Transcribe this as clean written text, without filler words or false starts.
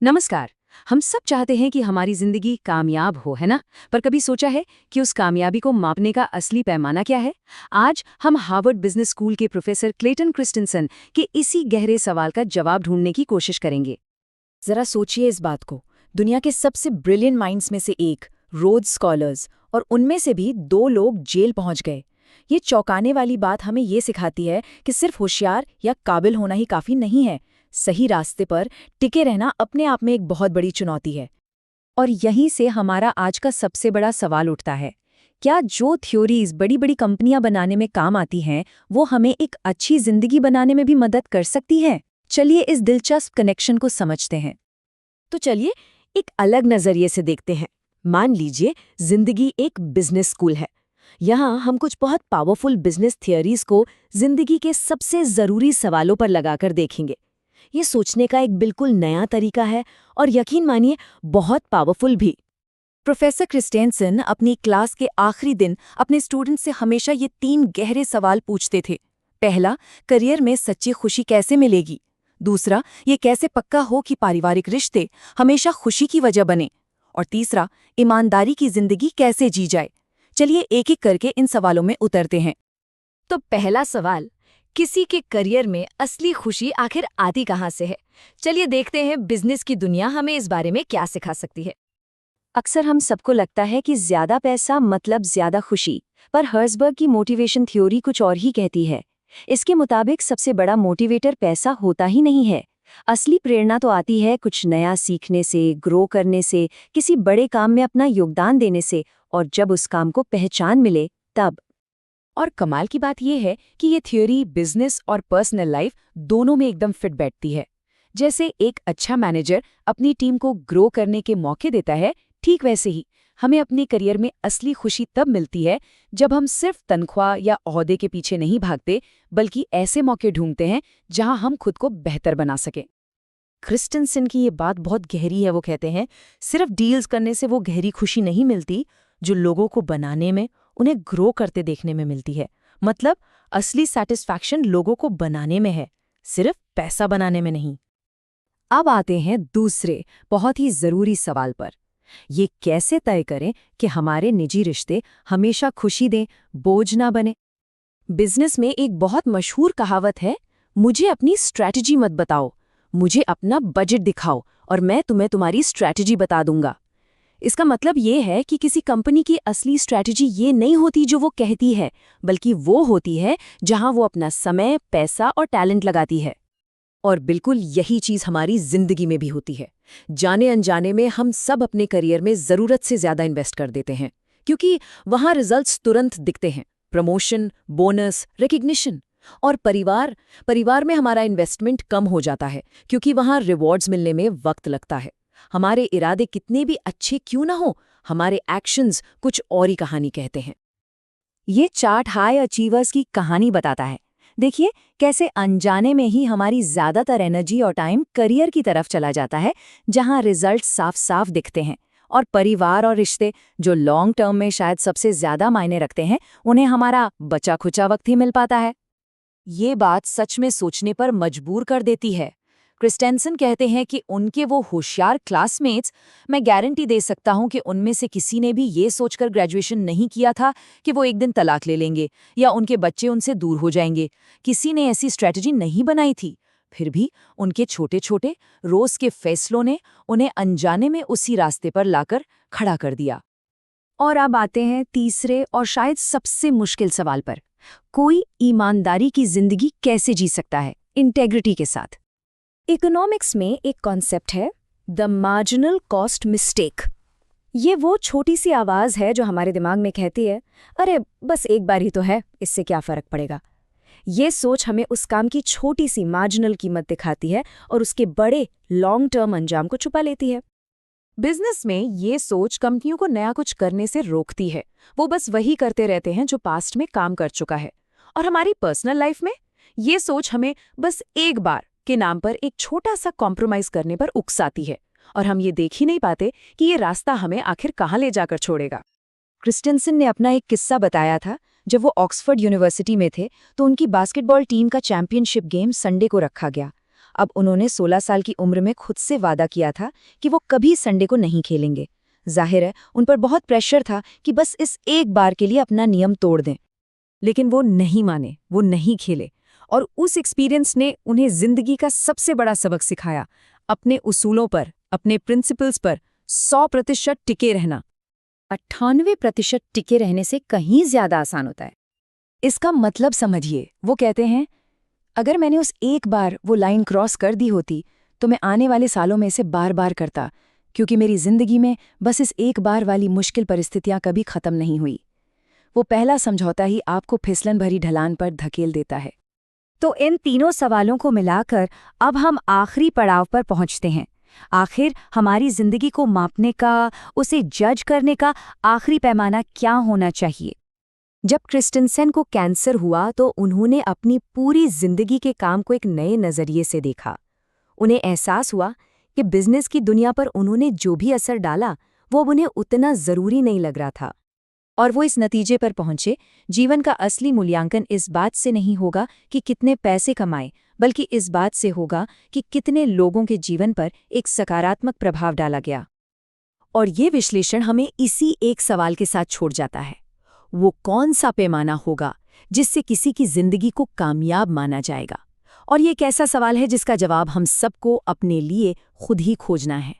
नमस्कार। हम सब चाहते हैं कि हमारी जिंदगी कामयाब हो, है ना? पर कभी सोचा है कि उस कामयाबी को मापने का असली पैमाना क्या है? आज हम हार्वर्ड बिजनेस स्कूल के प्रोफेसर क्लेटन क्रिस्टनसन के इसी गहरे सवाल का जवाब ढूंढने की कोशिश करेंगे। जरा सोचिए इस बात को। दुनिया के सबसे ब्रिलियंट माइंड्स में से एक, रोड्स स्कॉलर्स, और उनमें से भी 2 लोग जेल पहुंच गए। ये चौंकाने वाली बात हमें ये सिखाती है कि सिर्फ होशियार या काबिल होना ही काफी नहीं है। सही रास्ते पर टिके रहना अपने आप में एक बहुत बड़ी चुनौती है। और यहीं से हमारा आज का सबसे बड़ा सवाल उठता है, क्या जो थ्योरीज बड़ी बड़ी कंपनियां बनाने में काम आती हैं, वो हमें एक अच्छी जिंदगी बनाने में भी मदद कर सकती हैं? चलिए इस दिलचस्प कनेक्शन को समझते हैं। तो चलिए एक अलग नजरिए से देखते हैं। मान लीजिए जिंदगी एक बिजनेस स्कूल है। यहाँ हम कुछ बहुत पावरफुल बिजनेस थियरीज को जिंदगी के सबसे जरूरी सवालों पर लगाकर देखेंगे। ये सोचने का एक बिल्कुल नया तरीका है और यकीन मानिए बहुत पावरफुल भी। प्रोफेसर क्रिस्टेंसन अपनी क्लास के आखिरी दिन अपने स्टूडेंट से हमेशा ये 3 गहरे सवाल पूछते थे। पहला, करियर में सच्ची खुशी कैसे मिलेगी? दूसरा, ये कैसे पक्का हो कि पारिवारिक रिश्ते हमेशा खुशी की वजह बने? और तीसरा, ईमानदारी की जिंदगी कैसे जी जाए? चलिए एक एक करके इन सवालों में उतरते हैं। तो पहला सवाल, किसी के करियर में असली खुशी आखिर आती कहाँ से है? चलिए देखते हैं बिजनेस की दुनिया हमें इस बारे में क्या सिखा सकती है। अक्सर हम सबको लगता है कि ज्यादा पैसा मतलब ज्यादा खुशी, पर हर्सबर्ग की मोटिवेशन थ्योरी कुछ और ही कहती है। इसके मुताबिक सबसे बड़ा मोटिवेटर पैसा होता ही नहीं है। असली प्रेरणा तो आती है कुछ नया सीखने से, ग्रो करने से, किसी बड़े काम में अपना योगदान देने से, और जब उस काम को पहचान मिले तब। और कमाल की बात यह है कि ये थ्योरी बिजनेस और पर्सनल लाइफ दोनों में एकदम फिट बैठती है। जैसे एक अच्छा मैनेजर अपनी टीम को ग्रो करने के मौके देता है, ठीक वैसे ही हमें अपने करियर में असली खुशी तब मिलती है जब हम सिर्फ तनख्वाह या ओहदे के पीछे नहीं भागते, बल्कि ऐसे मौके ढूंढते हैं जहां हम खुद को बेहतर बना सकें। क्रिस्टनसन की ये बात बहुत गहरी है। वो कहते हैं, सिर्फ डील्स करने से वो गहरी खुशी नहीं मिलती जो लोगों को बनाने में, उन्हें ग्रो करते देखने में मिलती है। मतलब असली सैटिस्फैक्शन लोगों को बनाने में है, सिर्फ पैसा बनाने में नहीं। अब आते हैं दूसरे बहुत ही जरूरी सवाल पर। ये कैसे तय करें कि हमारे निजी रिश्ते हमेशा खुशी दें, बोझ ना बने? बिजनेस में एक बहुत मशहूर कहावत है, मुझे अपनी स्ट्रैटेजी मत बताओ, मुझे अपना बजट दिखाओ और मैं तुम्हें तुम्हारी स्ट्रैटेजी बता दूंगा। इसका मतलब ये है कि किसी कंपनी की असली स्ट्रैटेजी ये नहीं होती जो वो कहती है, बल्कि वो होती है जहां वो अपना समय, पैसा और टैलेंट लगाती है। और बिल्कुल यही चीज हमारी जिंदगी में भी होती है। जाने अनजाने में हम सब अपने करियर में जरूरत से ज्यादा इन्वेस्ट कर देते हैं, क्योंकि वहां रिजल्ट्स तुरंत दिखते हैं, प्रमोशन, बोनस, रिकग्निशन। और परिवार में हमारा इन्वेस्टमेंट कम हो जाता है, क्योंकि वहां रिवॉर्ड्स मिलने में वक्त लगता है। हमारे इरादे कितने भी अच्छे क्यों ना हो, हमारे एक्शंस कुछ और ही कहानी कहते हैं। ये चार्ट हाई अचीवर्स की कहानी बताता है। देखिए कैसे अनजाने में ही हमारी ज्यादातर एनर्जी और टाइम करियर की तरफ चला जाता है, जहां रिजल्ट साफ साफ दिखते हैं। और परिवार और रिश्ते, जो लॉन्ग टर्म में शायद सबसे ज्यादा मायने रखते हैं, उन्हें हमारा बचा खुचा वक्त ही मिल पाता है। ये बात सच में सोचने पर मजबूर कर देती है। क्रिस्टेंसन कहते हैं कि उनके वो होशियार क्लासमेट्स, मैं गारंटी दे सकता हूं कि उनमें से किसी ने भी ये सोचकर ग्रेजुएशन नहीं किया था कि वो एक दिन तलाक ले लेंगे या उनके बच्चे उनसे दूर हो जाएंगे। किसी ने ऐसी स्ट्रैटेजी नहीं बनाई थी। फिर भी उनके छोटे छोटे रोज के फैसलों ने उन्हें अनजाने में उसी रास्ते पर लाकर खड़ा कर दिया। और अब आते हैं तीसरे और शायद सबसे मुश्किल सवाल पर। कोई ईमानदारी की जिंदगी कैसे जी सकता है, इंटेग्रिटी के साथ? इकोनॉमिक्स में एक कॉन्सेप्ट है, द मार्जिनल कॉस्ट मिस्टेक। ये वो छोटी सी आवाज है जो हमारे दिमाग में कहती है, अरे बस एक बार ही तो है, इससे क्या फर्क पड़ेगा। ये सोच हमें उस काम की छोटी सी मार्जिनल कीमत दिखाती है और उसके बड़े लॉन्ग टर्म अंजाम को छुपा लेती है। बिजनेस में ये सोच कंपनियों को नया कुछ करने से रोकती है। वो बस वही करते रहते हैं जो पास्ट में काम कर चुका है। और हमारी पर्सनल लाइफ में ये सोच हमें बस एक बार के नाम पर एक छोटा सा कॉम्प्रोमाइज करने पर उकसाती है, और हम ये देख ही नहीं पाते कि ये रास्ता हमें आखिर कहाँ ले जाकर छोड़ेगा। क्रिस्टेंसन ने अपना एक किस्सा बताया था। जब वो ऑक्सफोर्ड यूनिवर्सिटी में थे तो उनकी बास्केटबॉल टीम का चैंपियनशिप गेम संडे को रखा गया। अब उन्होंने 16 साल की उम्र में खुद से वादा किया था कि वो कभी संडे को नहीं खेलेंगे। जाहिर है उन पर बहुत प्रेशर था कि बस इस एक बार के लिए अपना नियम तोड़ दें। लेकिन वो नहीं माने, वो नहीं खेले, और उस एक्सपीरियंस ने उन्हें जिंदगी का सबसे बड़ा सबक सिखाया, अपने उसूलों पर, अपने प्रिंसिपल्स पर 100% टिके रहना। 98% टिके रहने से कहीं ज्यादा आसान होता है। इसका मतलब समझिए, वो कहते हैं, अगर मैंने उस एक बार वो लाइन क्रॉस कर दी होती तो मैं आने वाले सालों में इसे बार बार करता, क्योंकि मेरी जिंदगी में बस इस एक बार वाली मुश्किल परिस्थितियां कभी खत्म नहीं हुई। वो पहला समझौता ही आपको फिसलन भरी ढलान पर धकेल देता है। तो इन तीनों सवालों को मिलाकर अब हम आखिरी पड़ाव पर पहुंचते हैं। आखिर हमारी जिंदगी को मापने का, उसे जज करने का आखिरी पैमाना क्या होना चाहिए? जब क्रिस्टनसन को कैंसर हुआ तो उन्होंने अपनी पूरी जिंदगी के काम को एक नए नजरिए से देखा। उन्हें एहसास हुआ कि बिजनेस की दुनिया पर उन्होंने जो भी असर डाला वो उन्हें उतना जरूरी नहीं लग रहा था। और वो इस नतीजे पर पहुंचे, जीवन का असली मूल्यांकन इस बात से नहीं होगा कि कितने पैसे कमाए, बल्कि इस बात से होगा कि कितने लोगों के जीवन पर एक सकारात्मक प्रभाव डाला गया। और ये विश्लेषण हमें इसी एक सवाल के साथ छोड़ जाता है, वो कौन सा पैमाना होगा जिससे किसी की जिंदगी को कामयाब माना जाएगा? और ये एक ऐसा सवाल है जिसका जवाब हम सबको अपने लिए खुद ही खोजना है।